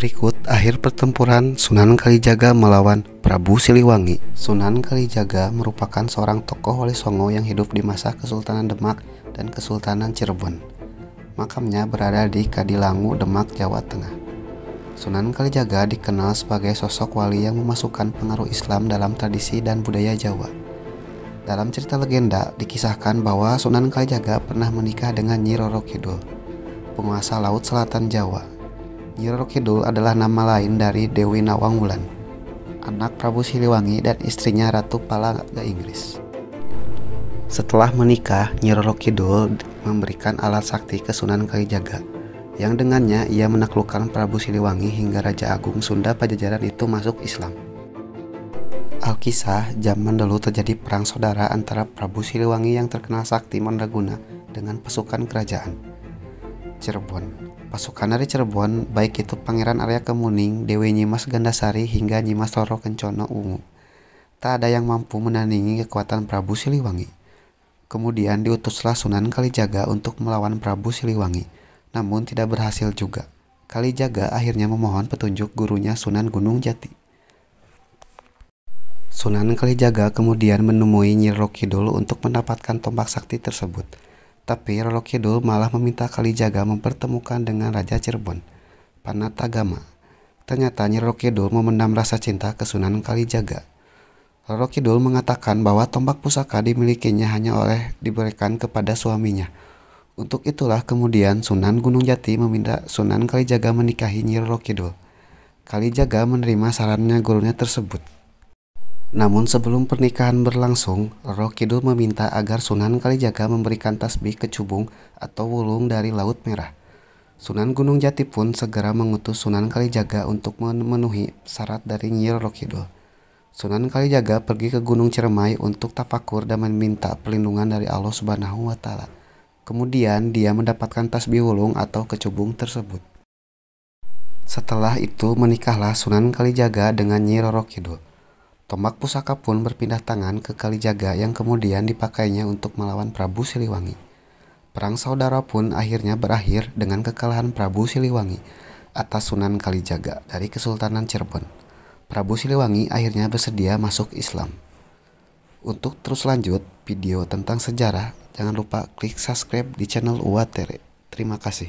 Berikut akhir pertempuran Sunan Kalijaga melawan Prabu Siliwangi. Sunan Kalijaga merupakan seorang tokoh Wali Songo yang hidup di masa Kesultanan Demak dan Kesultanan Cirebon. Makamnya berada di Kadilangu, Demak, Jawa Tengah. Sunan Kalijaga dikenal sebagai sosok wali yang memasukkan pengaruh Islam dalam tradisi dan budaya Jawa. Dalam cerita legenda dikisahkan bahwa Sunan Kalijaga pernah menikah dengan Nyi Roro Kidul, penguasa laut selatan Jawa. Nyi Roro Kidul adalah nama lain dari Dewi Nawang Wulan, anak Prabu Siliwangi dan istrinya Ratu Palaga Inggris. Setelah menikah, Nyi Roro Kidul memberikan alat sakti ke Sunan Kalijaga, yang dengannya ia menaklukkan Prabu Siliwangi hingga Raja Agung Sunda Pajajaran itu masuk Islam. Alkisah, zaman dulu terjadi perang saudara antara Prabu Siliwangi yang terkenal sakti mandraguna dengan pasukan kerajaan Cirebon. Pasukan dari Cirebon, baik itu Pangeran Arya Kemuning, Dewi Nyimas Gandasari hingga Nyimas Roro Kencono Ungu, tak ada yang mampu menandingi kekuatan Prabu Siliwangi. Kemudian diutuslah Sunan Kalijaga untuk melawan Prabu Siliwangi, namun tidak berhasil juga. Kalijaga akhirnya memohon petunjuk gurunya Sunan Gunung Jati. Sunan Kalijaga kemudian menemui Nyi Roro Kidul untuk mendapatkan tombak sakti tersebut. Tapi Roro Kidul malah meminta Kalijaga mempertemukan dengan Raja Cirebon, Panatagama. Ternyata Nyi Roro Kidul memendam rasa cinta ke Sunan Kalijaga. Roro Kidul mengatakan bahwa tombak pusaka dimilikinya hanya oleh diberikan kepada suaminya. Untuk itulah kemudian Sunan Gunung Jati meminta Sunan Kalijaga menikahi Nyi Roro Kidul. Kalijaga menerima sarannya gurunya tersebut. Namun sebelum pernikahan berlangsung, Roro Kidul meminta agar Sunan Kalijaga memberikan tasbih kecubung atau wulung dari Laut Merah. Sunan Gunung Jati pun segera mengutus Sunan Kalijaga untuk memenuhi syarat dari Nyi Roro Kidul. Sunan Kalijaga pergi ke Gunung Ciremai untuk tafakur dan meminta perlindungan dari Allah Subhanahu wa Ta'ala. Kemudian dia mendapatkan tasbih wulung atau kecubung tersebut. Setelah itu menikahlah Sunan Kalijaga dengan Nyi Roro Kidul. Tombak pusaka pun berpindah tangan ke Kalijaga yang kemudian dipakainya untuk melawan Prabu Siliwangi. Perang saudara pun akhirnya berakhir dengan kekalahan Prabu Siliwangi atas Sunan Kalijaga dari Kesultanan Cirebon. Prabu Siliwangi akhirnya bersedia masuk Islam. Untuk terus lanjut video tentang sejarah, jangan lupa klik subscribe di channel UA Tere. Terima kasih.